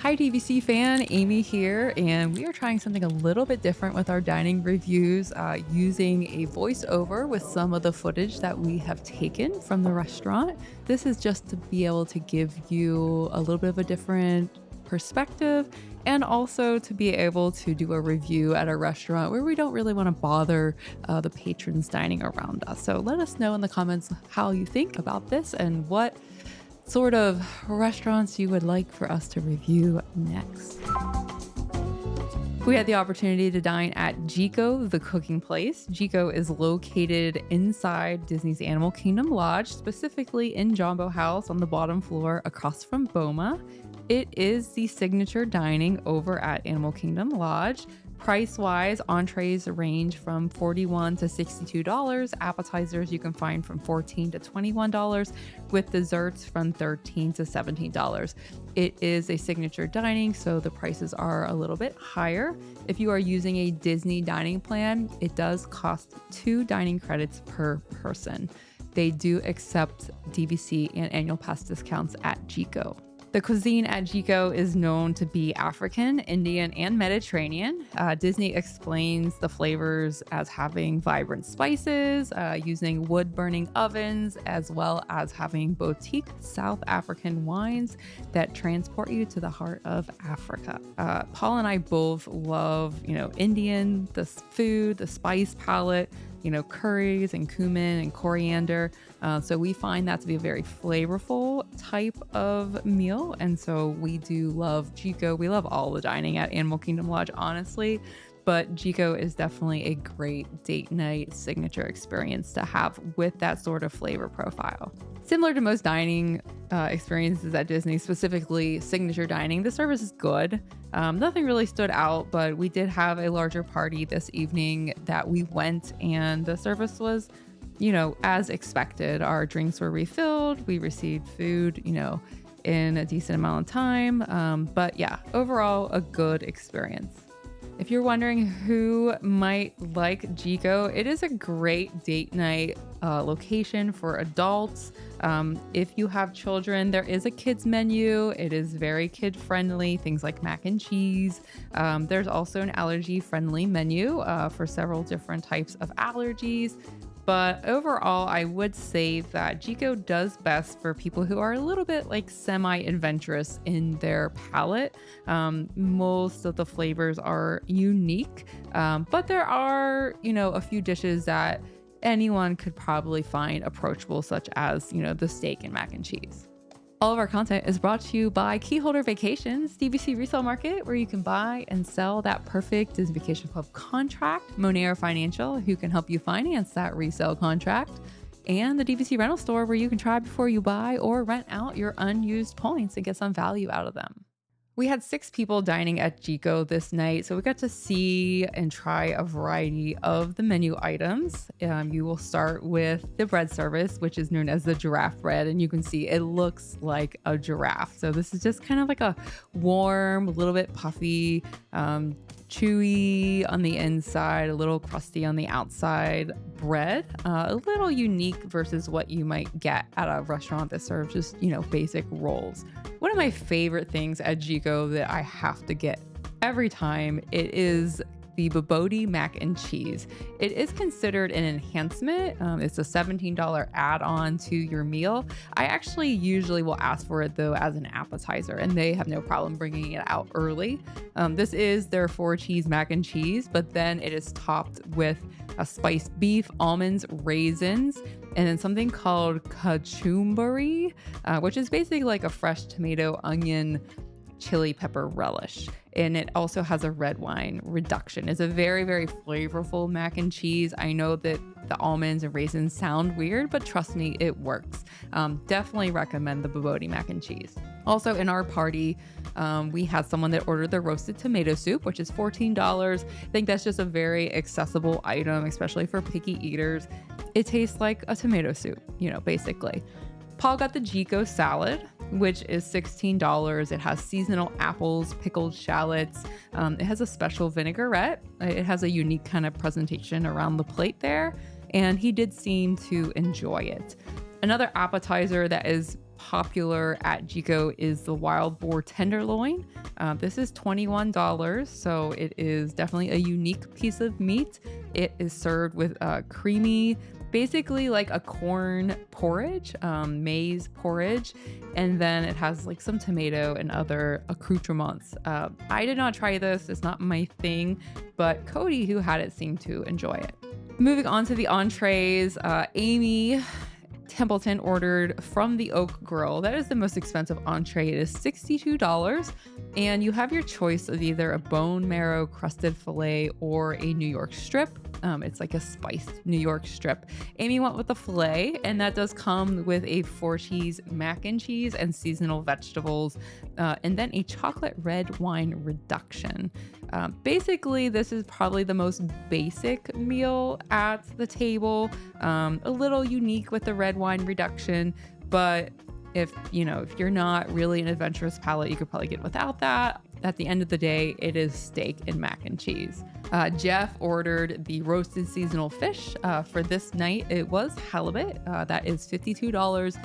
Hi, DVC fan, Amy here, and we are trying something a little bit different with our dining reviews, using a voiceover with some of the footage that we have taken from the restaurant. This is just to be able to give you a little bit of a different perspective and also to be able to do a review at a restaurant where we don't really want to bother the patrons dining around us. So let us know in the comments how you think about this and what sort of restaurants you would like for us to review next. We had the opportunity to dine at Jiko, the cooking place. Jiko is located inside Disney's Animal Kingdom Lodge, specifically in Jumbo House on the bottom floor across from Boma. It is the signature dining over at Animal Kingdom Lodge. Price-wise, entrees range from $41 to $62. Appetizers you can find from $14 to $21, with desserts from $13 to $17. It is a signature dining, so the prices are a little bit higher. If you are using a Disney dining plan, it does cost 2 dining credits per person. They do accept DVC and annual pass discounts at Jiko. The cuisine at Jiko is known to be African, Indian, and Mediterranean. Disney explains the flavors as having vibrant spices, using wood-burning ovens, as well as having boutique South African wines that transport you to the heart of Africa. Paul and I both love, Indian, the food, the spice palette, curries and cumin and coriander. So we find that to be a very flavorful type of meal. And so we do love Jiko. We love all the dining at Animal Kingdom Lodge, honestly. But Jiko is definitely a great date night signature experience to have with that sort of flavor profile. Similar to most dining experiences at Disney, specifically signature dining, the service is good. Nothing really stood out, but we did have a larger party this evening that we went, and the service was, as expected. Our drinks were refilled. We received food, in a decent amount of time. But yeah, overall, a good experience. If you're wondering who might like Jiko, it is a great date night location for adults. If you have children, there is a kids menu. It is very kid friendly, things like mac and cheese. There's also an allergy friendly menu for several different types of allergies. But overall, I would say that Jiko does best for people who are a little bit like semi-adventurous in their palate. Most of the flavors are unique, but there are, a few dishes that anyone could probably find approachable, such as, the steak and mac and cheese. All of our content is brought to you by Keyholder Vacations, DVC Resale Market, where you can buy and sell that perfect Disney Vacation Club contract, Monero Financial, who can help you finance that resale contract, and the DVC Rental Store, where you can try before you buy or rent out your unused points and get some value out of them. We had 6 people dining at Jiko this night, so we got to see and try a variety of the menu items. You will start with the bread service, which is known as the giraffe bread, and you can see it looks like a giraffe. So this is just kind of like a warm, a little bit puffy, chewy on the inside, a little crusty on the outside bread. A little unique versus what you might get at a restaurant that serves just, basic rolls. One of my favorite things at Jiko that I have to get every time, it is the Bobotie mac and cheese. It is considered an enhancement. It's a $17 add-on to your meal. I actually usually will ask for it though as an appetizer, and they have no problem bringing it out early. This is their 4-cheese mac and cheese, but then it is topped with a spiced beef, almonds, raisins, and then something called kachumbari, which is basically like a fresh tomato, onion, chili pepper relish. And it also has a red wine reduction. It's a very, very flavorful mac and cheese. I know that the almonds and raisins sound weird, but trust me, it works. Definitely recommend the Bobotie mac and cheese. Also in our party, we had someone that ordered the roasted tomato soup, which is $14. I think that's just a very accessible item, especially for picky eaters. It tastes like a tomato soup, basically. Paul got the Jiko salad, which is $16. It has seasonal apples, pickled shallots. It has a special vinaigrette. It has a unique kind of presentation around the plate there, and he did seem to enjoy it. Another appetizer that is popular at Jiko is the wild boar tenderloin. This is $21, so it is definitely a unique piece of meat. It is served with creamy, basically like a corn porridge, maize porridge, and then it has like some tomato and other accoutrements. I did not try this, it's not my thing, but Cody, who had it, seemed to enjoy it. Moving on to the entrees, Amy Templeton ordered from the Oak Grill. That is the most expensive entree. It is $62, and you have your choice of either a bone marrow crusted filet or a New York strip. It's like a spiced New York strip. Amy went with the filet, and that does come with a 4-cheese mac and cheese and seasonal vegetables, and then a chocolate red wine reduction. Basically, this is probably the most basic meal at the table. A little unique with the red wine reduction, but if you're not really an adventurous palate, you could probably get without that. At the end of the day, it is steak and mac and cheese. Jeff ordered the roasted seasonal fish. For this night, it was halibut. That is $52.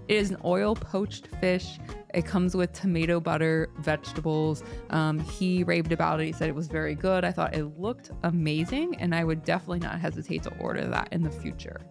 It is an oil poached fish. It comes with tomato butter, vegetables. He raved about it. He said it was very good. I thought it looked amazing, and I would definitely not hesitate to order that in the future.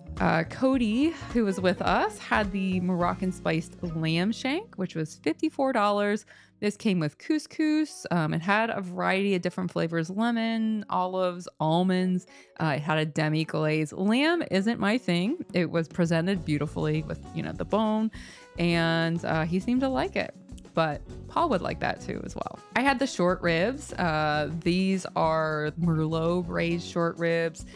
Cody, who was with us, had the Moroccan spiced lamb shank, which was $54. This came with couscous. It had a variety of different flavors: lemon, olives, almonds. It had a demi-glaze. Lamb isn't my thing. It was presented beautifully with, the bone, and he seemed to like it. But Paul would like that too as well. I had the short ribs. These are Merlot braised short ribs.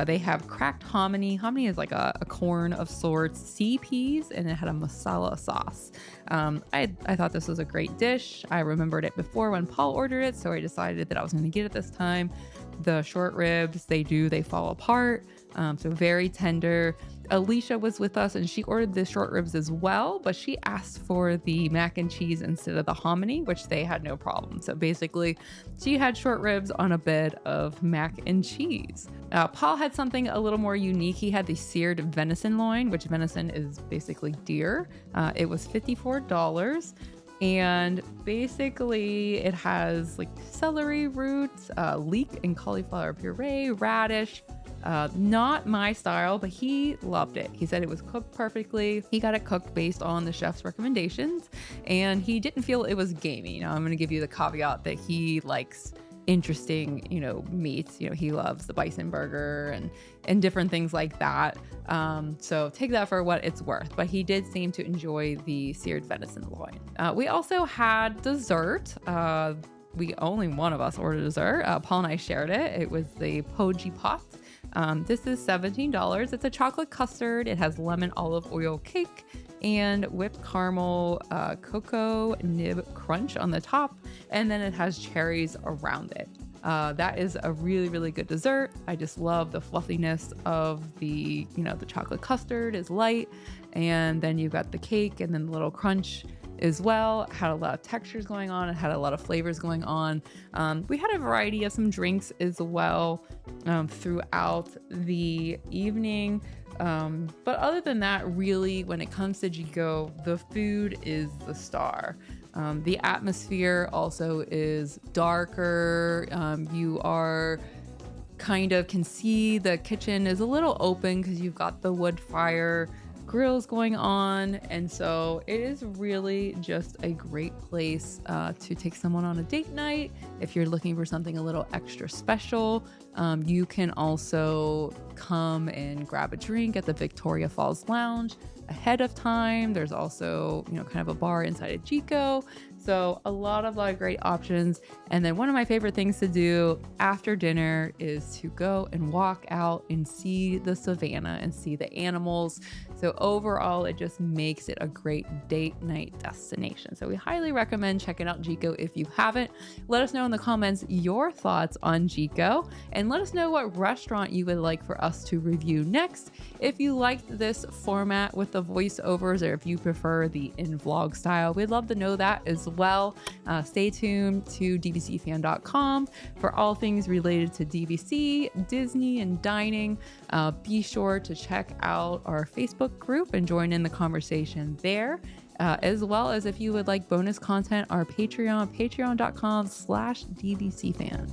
They have cracked hominy. Hominy is like a corn of sorts, sea peas, and it had a masala sauce. I thought this was a great dish. I remembered it before when Paul ordered it, so I decided that I was going to get it this time. The short ribs, they fall apart. So very tender. Alicia was with us, and she ordered the short ribs as well, but she asked for the mac and cheese instead of the hominy, which they had no problem. So basically, she had short ribs on a bed of mac and cheese. Paul had something a little more unique. He had the seared venison loin, which venison is basically deer. It was $54. And basically it has like celery roots, leek and cauliflower puree, radish. Not my style, but he loved it. He said it was cooked perfectly. He got it cooked based on the chef's recommendations, and he didn't feel it was gamey. Now, I'm going to give you the caveat that he likes interesting, meats. He loves the bison burger and different things like that. So take that for what it's worth. But he did seem to enjoy the seared venison loin. We also had dessert. Only one of us ordered dessert. Paul and I shared it. It was the poji pot. This is $17. It's a chocolate custard. It has lemon olive oil cake and whipped caramel cocoa nib crunch on the top, and then it has cherries around it. That is a really, really good dessert. I just love the fluffiness of the chocolate custard is light, and then you've got the cake and then the little crunch as well. It had a lot of textures going on. It had a lot of flavors going on. We had a variety of some drinks as well throughout the evening. But other than that, really, when it comes to Jiko, the food is the star. The atmosphere also is darker. You are can see the kitchen is a little open because you've got the wood fire grills going on, and so it is really just a great place to take someone on a date night. If you're looking for something a little extra special, you can also come and grab a drink at the Victoria Falls Lounge ahead of time. There's also kind of a bar inside of Jiko. So a lot of great options. And then one of my favorite things to do after dinner is to go and walk out and see the savannah and see the animals. So overall, it just makes it a great date night destination. So we highly recommend checking out Jiko if you haven't. Let us know in the comments your thoughts on Jiko, and let us know what restaurant you would like for us to review next. If you liked this format with the voiceovers, or if you prefer the in-vlog style, we'd love to know that as well. Stay tuned to dvcfan.com for all things related to DVC, Disney, and dining. Be sure to check out our Facebook group and join in the conversation there. as well as if you would like bonus content, our Patreon, patreon.com/DVC Fan.